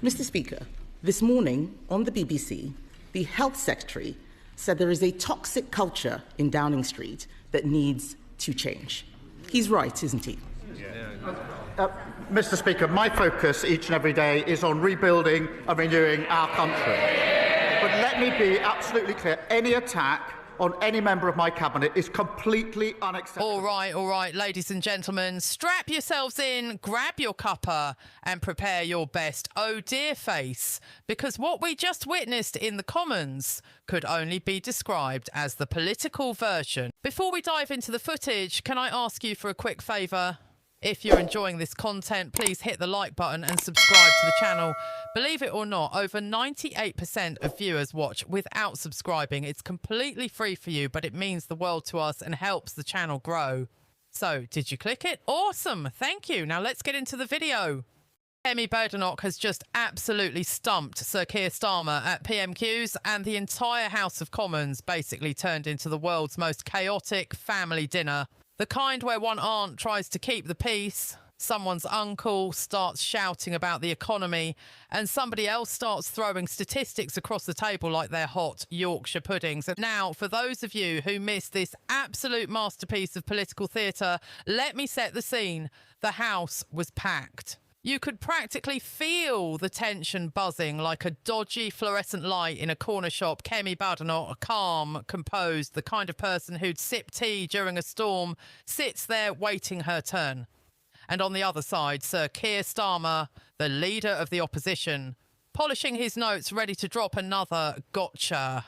Mr. Speaker, this morning on the BBC, the Health Secretary said there is a toxic culture in Downing Street that needs to change. He's right, isn't he? Mr. Speaker, my focus each and every day is on rebuilding and renewing our country. But let me be absolutely clear, any attack on any member of my cabinet is completely unacceptable. All right, ladies and gentlemen, strap yourselves in, grab your cuppa and prepare your best oh dear face, because what we just witnessed in the Commons could only be described as the political version. Before we dive into the footage, can I ask you for a quick favour? If you're enjoying this content, please hit the like button and subscribe to the channel. Believe it or not, over 98% of viewers watch without subscribing. It's completely free for you, but it means the world to us and helps the channel grow. So, did you click it? Awesome, thank you. Now let's get into the video. Kemi Badenoch has just absolutely stumped Sir Keir Starmer at PMQs, and the entire House of Commons basically turned into the world's most chaotic family dinner. The kind where one aunt tries to keep the peace, someone's uncle starts shouting about the economy, and somebody else starts throwing statistics across the table like they're hot Yorkshire puddings. And now, for those of you who missed this absolute masterpiece of political theatre, let me set the scene. The House was packed. You could practically feel the tension buzzing like a dodgy fluorescent light in a corner shop. Kemi Badenoch, calm, composed, the kind of person who'd sip tea during a storm, sits there waiting her turn. And on the other side, Sir Keir Starmer, the leader of the opposition, polishing his notes, ready to drop another gotcha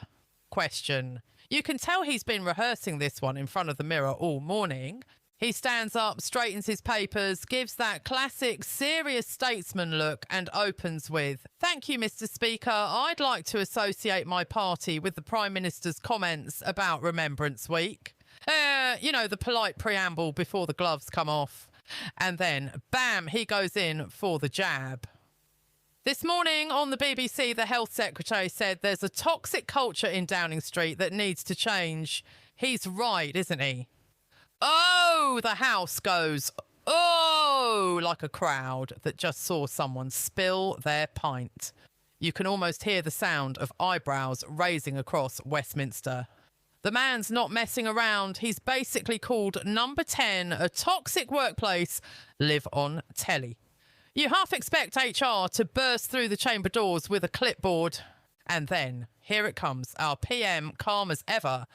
question. You can tell he's been rehearsing this one in front of the mirror all morning. He stands up, straightens his papers, gives that classic serious statesman look and opens with, "Thank you, Mr. Speaker. I'd like to associate my party with the Prime Minister's comments about Remembrance Week." You know, the polite preamble before the gloves come off. And then, bam, he goes in for the jab. This morning on the BBC, the Health Secretary said there's a toxic culture in Downing Street that needs to change. He's right, isn't he? Oh, the House goes, oh, like a crowd that just saw someone spill their pint. You can almost hear the sound of eyebrows raising across Westminster. The man's not messing around. He's basically called Number 10, a toxic workplace, live on telly. You half expect HR to burst through the chamber doors with a clipboard. And then, here it comes, our PM, calm as ever,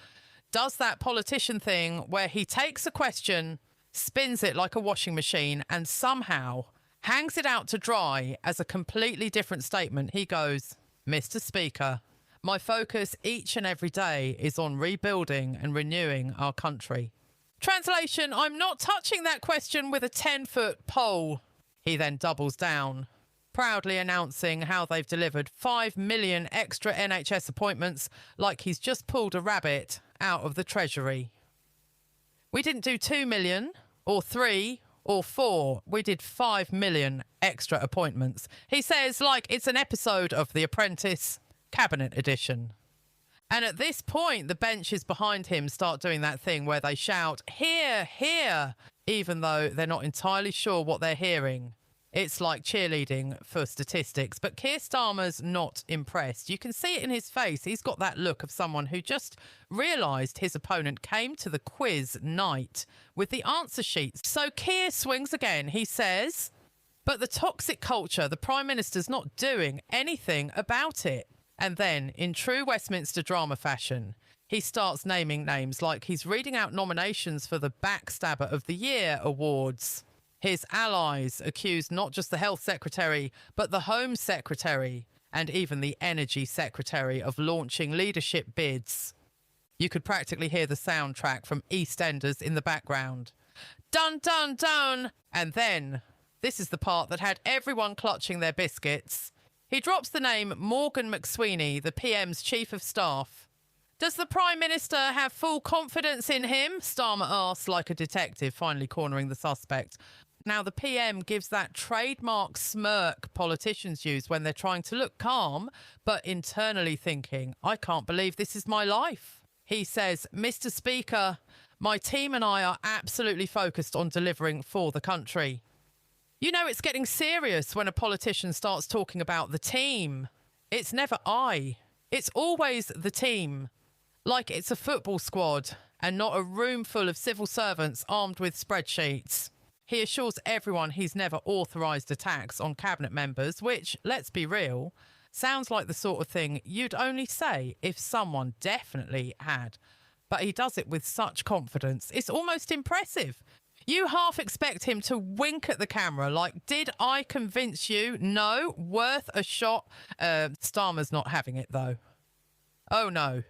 does that politician thing where he takes a question, spins it like a washing machine, and somehow hangs it out to dry as a completely different statement. He goes, "Mr. Speaker, my focus each and every day is on rebuilding and renewing our country." Translation, I'm not touching that question with a 10-foot pole. He then doubles down, proudly announcing how they've delivered 5 million extra NHS appointments like he's just pulled a rabbit out of the Treasury. We didn't do 2 million or 3 or 4. We did 5 million extra appointments. He says like it's an episode of The Apprentice, Cabinet Edition. And at this point, the benches behind him start doing that thing where they shout, "Hear, hear," even though they're not entirely sure what they're hearing. It's like cheerleading for statistics, but Keir Starmer's not impressed. You can see it in his face. He's got that look of someone who just realised his opponent came to the quiz night with the answer sheets. So Keir swings again. He says, but the toxic culture, the Prime Minister's not doing anything about it. And then, in true Westminster drama fashion, he starts naming names like he's reading out nominations for the Backstabber of the Year awards. His allies accused not just the Health Secretary, but the Home Secretary and even the Energy Secretary of launching leadership bids. You could practically hear the soundtrack from EastEnders in the background. Dun, dun, dun! And then, this is the part that had everyone clutching their biscuits. He drops the name Morgan McSweeney, the PM's Chief of Staff. Does the Prime Minister have full confidence in him? Starmer asks like a detective, finally cornering the suspect. Now, the PM gives that trademark smirk politicians use when they're trying to look calm, but internally thinking, I can't believe this is my life. He says, "Mr. Speaker, my team and I are absolutely focused on delivering for the country." You know it's getting serious when a politician starts talking about the team. It's never I. It's always the team. Like it's a football squad and not a room full of civil servants armed with spreadsheets. He assures everyone he's never authorised attacks on cabinet members, which, let's be real, sounds like the sort of thing you'd only say if someone definitely had. But he does it with such confidence. It's almost impressive. You half expect him to wink at the camera like, did I convince you? No, worth a shot. Starmer's not having it, though. Oh, no.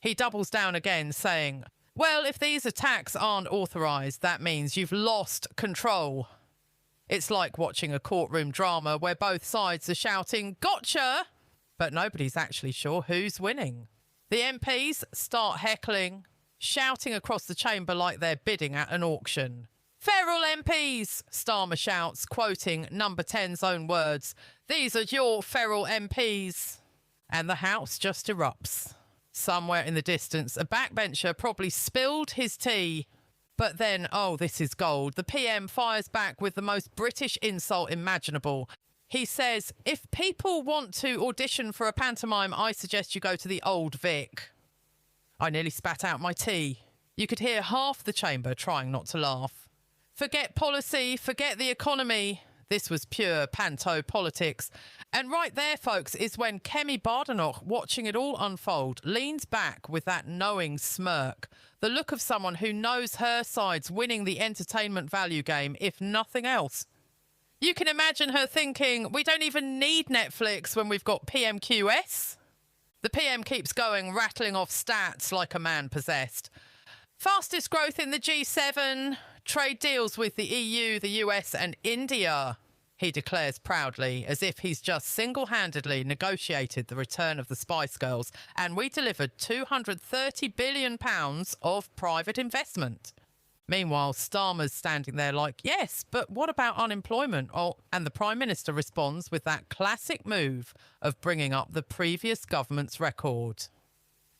He doubles down again, saying, well, if these attacks aren't authorised, that means you've lost control. It's like watching a courtroom drama where both sides are shouting, gotcha! But nobody's actually sure who's winning. The MPs start heckling, shouting across the chamber like they're bidding at an auction. Feral MPs, Starmer shouts, quoting Number 10's own words. These are your feral MPs. And the House just erupts. Somewhere in the distance, a backbencher probably spilled his tea. But then, oh, this is gold. The PM fires back with the most British insult imaginable. He says, if people want to audition for a pantomime, I suggest you go to the Old Vic. I nearly spat out my tea. You could hear half the chamber trying not to laugh. Forget policy, forget the economy. This was pure panto politics. And right there, folks, is when Kemi Badenoch, watching it all unfold, leans back with that knowing smirk. The look of someone who knows her side's winning the entertainment value game, if nothing else. You can imagine her thinking, we don't even need Netflix when we've got PMQs. The PM keeps going, rattling off stats like a man possessed. Fastest growth in the G7, trade deals with the EU, the US and India, he declares proudly, as if he's just single-handedly negotiated the return of the Spice Girls, and we delivered £230 billion of private investment. Meanwhile, Starmer's standing there like, yes, but what about unemployment? Oh, and the Prime Minister responds with that classic move of bringing up the previous government's record.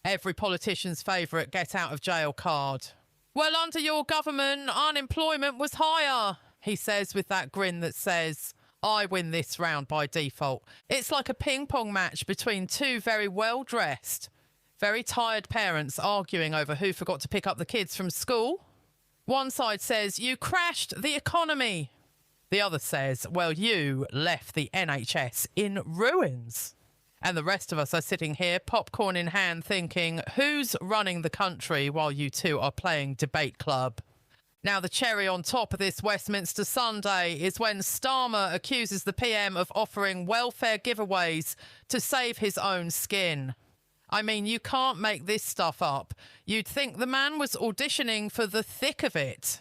Every politician's favourite get-out-of-jail card. Well, under your government, unemployment was higher, he says with that grin that says, I win this round by default. It's like a ping-pong match between two very well-dressed, very tired parents arguing over who forgot to pick up the kids from school. One side says, you crashed the economy. The other says, well, you left the NHS in ruins. And the rest of us are sitting here, popcorn in hand, thinking, who's running the country while you two are playing debate club? Now, the cherry on top of this Westminster Sunday is when Starmer accuses the PM of offering welfare giveaways to save his own skin. I mean, you can't make this stuff up. You'd think the man was auditioning for the thick of it.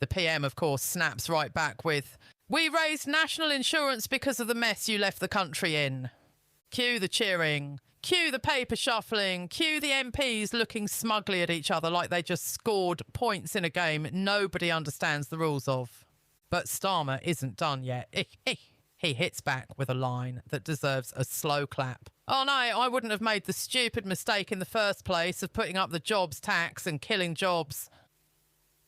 The PM, of course, snaps right back with, we raised national insurance because of the mess you left the country in. Cue the cheering, cue the paper shuffling, cue the MPs looking smugly at each other like they just scored points in a game nobody understands the rules of. But Starmer isn't done yet. He hits back with a line that deserves a slow clap. Oh no, I wouldn't have made the stupid mistake in the first place of putting up the jobs tax and killing jobs.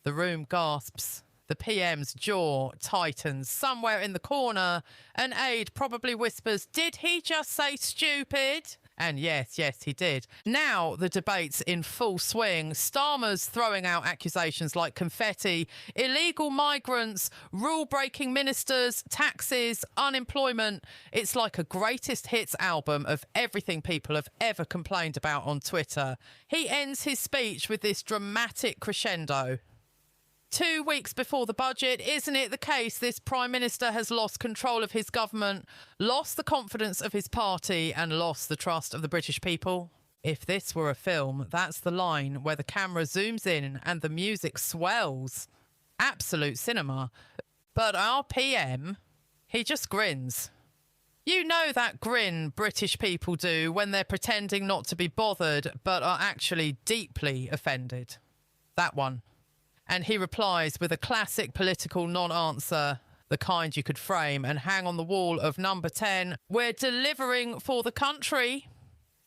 The room gasps. The PM's jaw tightens. Somewhere in the corner, an aide probably whispers, did he just say stupid? And yes, he did. Now the debate's in full swing. Starmer's throwing out accusations like confetti, illegal migrants, rule-breaking ministers, taxes, unemployment. It's like a greatest hits album of everything people have ever complained about on Twitter. He ends his speech with this dramatic crescendo. 2 weeks before the budget, isn't it the case this Prime Minister has lost control of his government, lost the confidence of his party and lost the trust of the British people? If this were a film, that's the line where the camera zooms in and the music swells. Absolute cinema. But our PM, he just grins. You know that grin British people do when they're pretending not to be bothered but are actually deeply offended. That one. And he replies with a classic political non-answer, the kind you could frame and hang on the wall of Number 10, we're delivering for the country.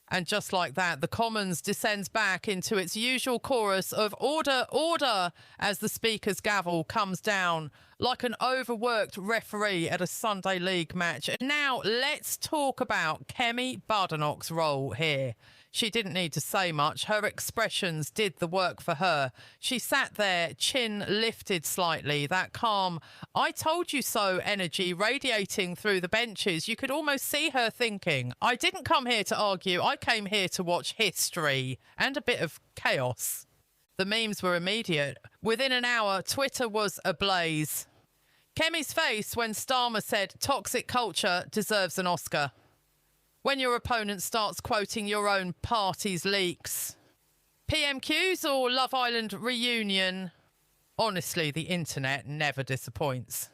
And just like that, the Commons descends back into its usual chorus of order, order, as the Speaker's gavel comes down like an overworked referee at a Sunday League match. Now, let's talk about Kemi Badenoch's role here. She didn't need to say much. Her expressions did the work for her. She sat there, chin lifted slightly, that calm, I told you so energy radiating through the benches. You could almost see her thinking, I didn't come here to argue. I came here to watch history and a bit of chaos. The memes were immediate. Within an hour, Twitter was ablaze. Kemi's face when Starmer said toxic culture deserves an Oscar. When your opponent starts quoting your own party's leaks. PMQs or Love Island reunion? Honestly, the internet never disappoints.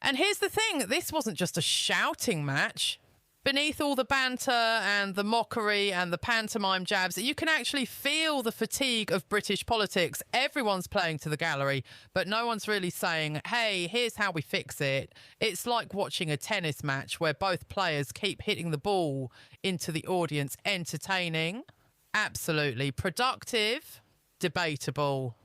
And here's the thing, this wasn't just a shouting match. Beneath all the banter and the mockery and the pantomime jabs, you can actually feel the fatigue of British politics. Everyone's playing to the gallery, but no one's really saying, hey, here's how we fix it. It's like watching a tennis match where both players keep hitting the ball into the audience. Entertaining, absolutely. Productive, debatable.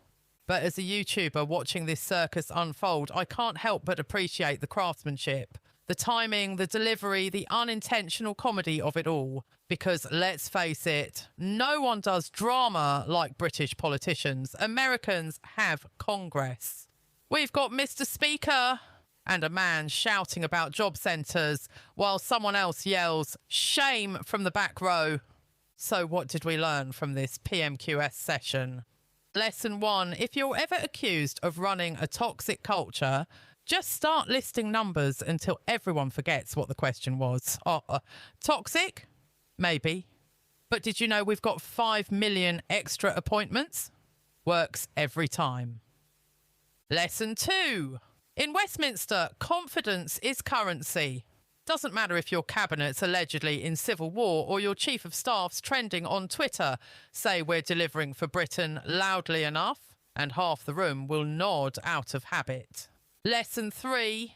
But as a YouTuber watching this circus unfold, I can't help but appreciate the craftsmanship. The timing, the delivery, the unintentional comedy of it all. Because let's face it, no one does drama like British politicians. Americans have Congress. We've got Mr. Speaker and a man shouting about job centres while someone else yells, shame from the back row. So what did we learn from this PMQS session? Lesson 1, if you're ever accused of running a toxic culture, just start listing numbers until everyone forgets what the question was. Toxic? Maybe. But did you know we've got 5 million extra appointments? Works every time. Lesson 2. In Westminster, confidence is currency. Doesn't matter if your cabinet's allegedly in civil war or your chief of staff's trending on Twitter. Say we're delivering for Britain loudly enough, and half the room will nod out of habit. Lesson 3.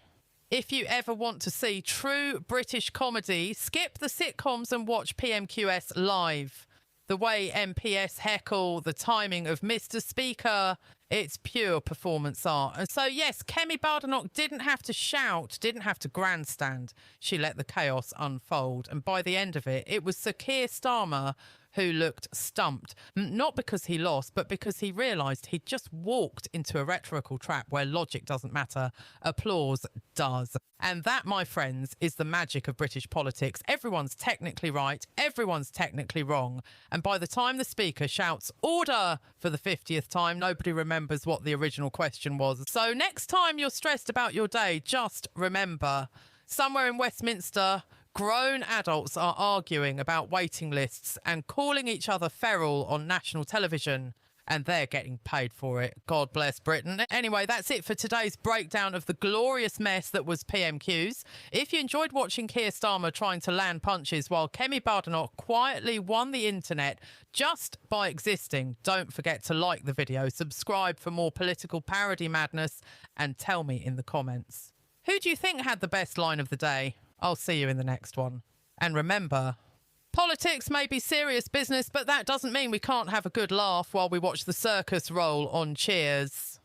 If you ever want to see true British comedy, skip the sitcoms and watch PMQS live. The way MPS heckle, the timing of Mr. Speaker, it's pure performance art. And so, yes, Kemi Badenoch didn't have to shout, didn't have to grandstand. She let the chaos unfold. And by the end of it, it was Sir Keir Starmer who looked stumped. Not because he lost, but because he realised he'd just walked into a rhetorical trap where logic doesn't matter, applause does. And that, my friends, is the magic of British politics. Everyone's technically right, everyone's technically wrong. And by the time the speaker shouts order for the 50th time, nobody remembers what the original question was. So next time you're stressed about your day, just remember, somewhere in Westminster, grown adults are arguing about waiting lists and calling each other feral on national television, and they're getting paid for it. God bless Britain. Anyway, that's it for today's breakdown of the glorious mess that was PMQs. If you enjoyed watching Keir Starmer trying to land punches while Kemi Badenoch quietly won the internet just by existing, don't forget to like the video, subscribe for more political parody madness, and tell me in the comments. Who do you think had the best line of the day? I'll see you in the next one. And remember, politics may be serious business, but that doesn't mean we can't have a good laugh while we watch the circus roll on Cheers.